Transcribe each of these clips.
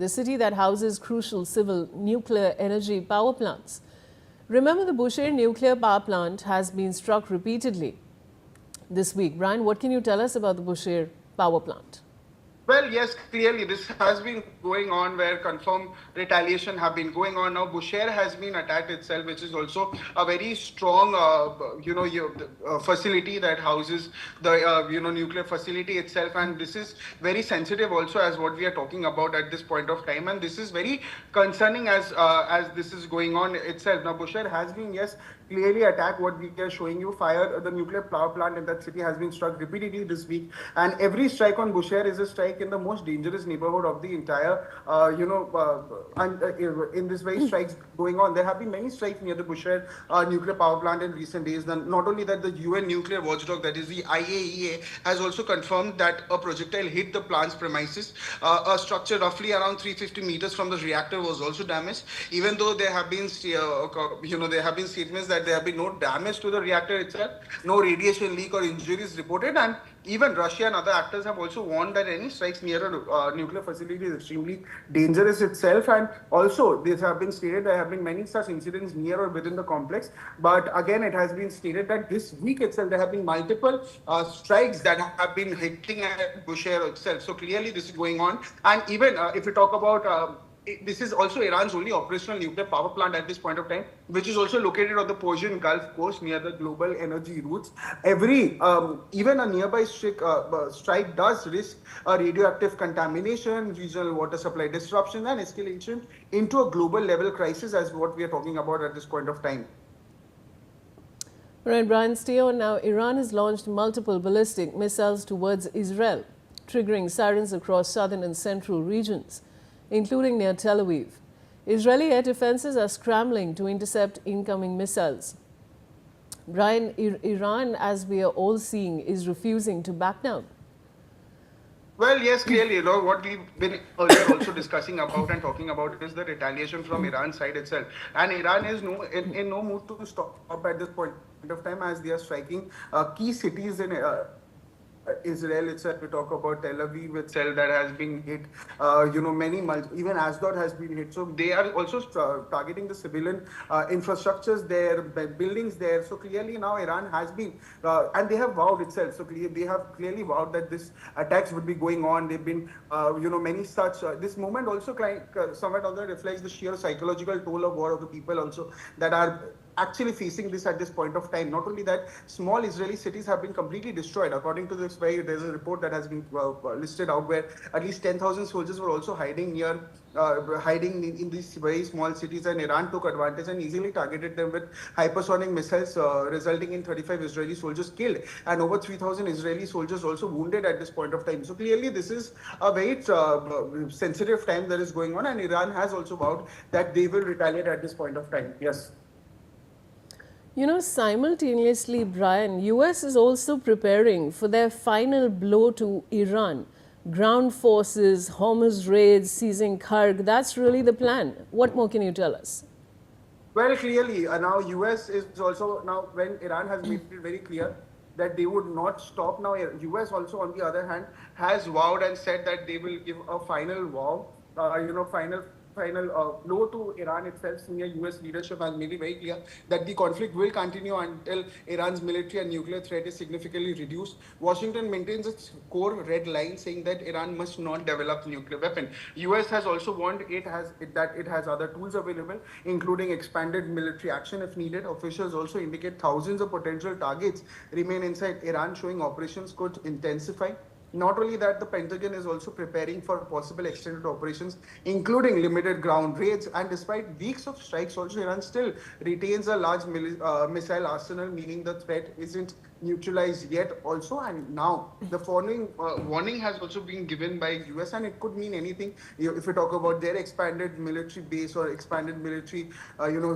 the city that houses crucial civil nuclear energy power plants. Remember, the Bushehr nuclear power plant has been struck repeatedly this week. Brian, what can you tell us about the Bushehr power plant? Well, yes, clearly this has been going on where confirmed retaliation have been going on. Now, Bushehr has been attacked itself, which is also a very strong, facility that houses the, nuclear facility itself. And this is very sensitive also as what we are talking about at this point of time. And this is very concerning as this is going on itself. Now, Bushehr has been, yes, clearly attacked. What we are showing you, fire, the nuclear power plant in that city has been struck repeatedly this week. And every strike on Bushehr is a strike in the most dangerous neighborhood of the entire, in this very strikes going on. There have been many strikes near the Bushehr nuclear power plant in recent days. Then not only that, the UN nuclear watchdog, that is the IAEA, has also confirmed that a projectile hit the plant's premises. A structure roughly around 350 meters from the reactor was also damaged. Even though there have been, there have been statements that there have been no damage to the reactor itself, no radiation leak or injuries reported, and even Russia and other actors have also warned that any strikes near a nuclear facility is extremely dangerous itself. And also, this have been stated there have been many such incidents near or within the complex. But again, it has been stated that this week itself there have been multiple strikes that have been hitting at Bushehr itself. So clearly, this is going on. And even if we talk about this is also Iran's only operational nuclear power plant at this point of time, which is also located on the Persian Gulf coast near the global energy routes. Even a nearby strike does risk a radioactive contamination, regional water supply disruption, and escalation into a global level crisis, as what we are talking about at this point of time. All right, Brian, stay on now. Iran has launched multiple ballistic missiles towards Israel, triggering sirens across southern and central regions, including near Tel Aviv. Israeli air defenses are scrambling to intercept incoming missiles. Brian, Iran, as we are all seeing, is refusing to back down. Well, yes, clearly, what we've been earlier also discussing about and talking about is the retaliation from Iran's side itself. And Iran is in no mood to stop at this point of time, as they are striking key cities in Israel itself. We talk about Tel Aviv itself that has been hit. Even Ashdod has been hit. So they are also targeting the civilian infrastructures there, buildings there. So clearly now Iran has been, and they have vowed itself. So they have clearly vowed that this attacks would be going on. They've been, many such. This movement also somewhat also reflects the sheer psychological toll of war of the people also that are actually facing this at this point of time. Not only that, small Israeli cities have been completely destroyed. According to this, there's a report that has been listed out where at least 10,000 soldiers were also hiding in these very small cities, and Iran took advantage and easily targeted them with hypersonic missiles, resulting in 35 Israeli soldiers killed and over 3,000 Israeli soldiers also wounded at this point of time. So clearly, this is a very sensitive time that is going on, and Iran has also vowed that they will retaliate at this point of time. Yes. You know, simultaneously, Brian, US is also preparing for their final blow to Iran. Ground forces, Hormuz raids, seizing Karg. That's really the plan. What more can you tell us? Well, clearly, now US is also, now when Iran has made it very clear that they would not stop. Now, US also, on the other hand, has vowed and said that they will give a final vow, final blow to Iran itself. Senior US leadership has made it very clear that the conflict will continue until Iran's military and nuclear threat is significantly reduced. Washington maintains its core red line, saying that Iran must not develop nuclear weapon. US has also warned that it has other tools available, including expanded military action if needed. Officials also indicate thousands of potential targets remain inside Iran, showing operations could intensify. Not only that, the Pentagon is also preparing for possible extended operations, including limited ground raids. And despite weeks of strikes, also Iran still retains a large missile arsenal, meaning the threat isn't neutralized yet also. And now the following warning has also been given by US, and it could mean anything if we talk about their expanded military base or expanded military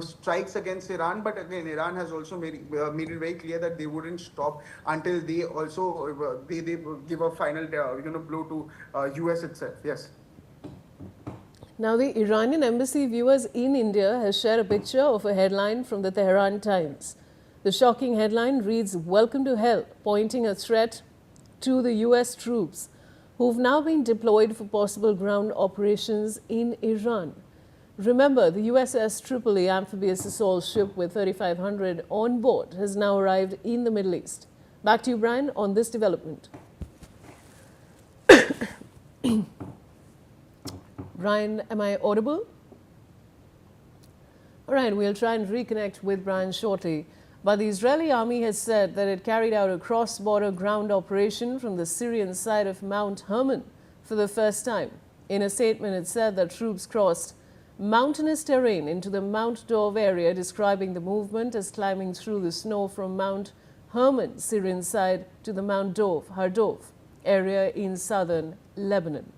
strikes against Iran. But again, Iran has also made it very clear that they wouldn't stop until they also they give a final blow to US itself. Yes. Now, the Iranian embassy viewers in India has shared a picture of a headline from the Tehran Times. The shocking headline reads, "Welcome to Hell," pointing a threat to the US troops. who've now been deployed for possible ground operations in Iran. Remember, the USS Tripoli amphibious assault ship with 3,500 on board has now arrived in the Middle East. Back to you, Brian, on this development. Brian, am I audible? All right, we'll try and reconnect with Brian shortly. But the Israeli army has said that it carried out a cross-border ground operation from the Syrian side of Mount Hermon for the first time. In a statement, it said that troops crossed mountainous terrain into the Mount Dov area, describing the movement as climbing through the snow from Mount Hermon, Syrian side, to the Mount Dov, Hardov area in southern Lebanon.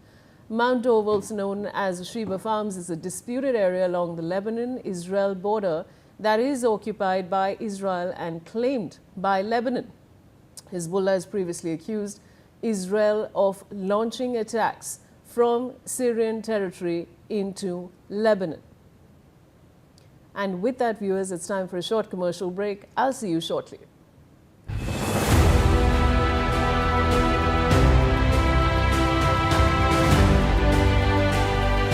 Mount Dov, also known as Sheba Farms, is a disputed area along the Lebanon-Israel border that is occupied by Israel and claimed by Lebanon. Hezbollah has previously accused Israel of launching attacks from Syrian territory into Lebanon. And with that, viewers, it's time for a short commercial break. I'll see you shortly.